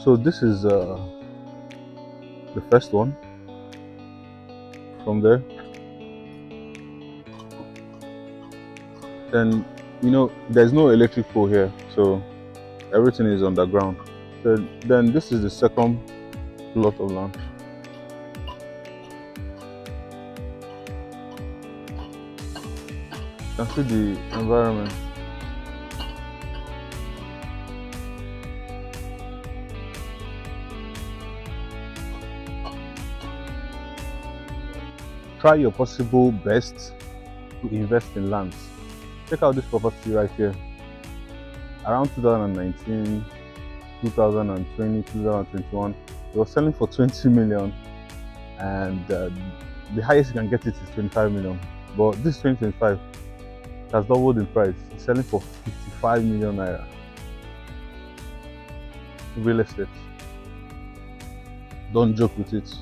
So this is the first one. From there, then there's no electric pole here, so everything is underground. So then this is the second plot of land. You can see the environment. Try your possible best to invest in lands. Check out this property right here. Around 2019, 2020, 2021, it was selling for 20 million, and the highest you can get it is 25 million. But this 2025 has doubled in price. It's selling for 55 million naira. Real estate. Don't joke with it.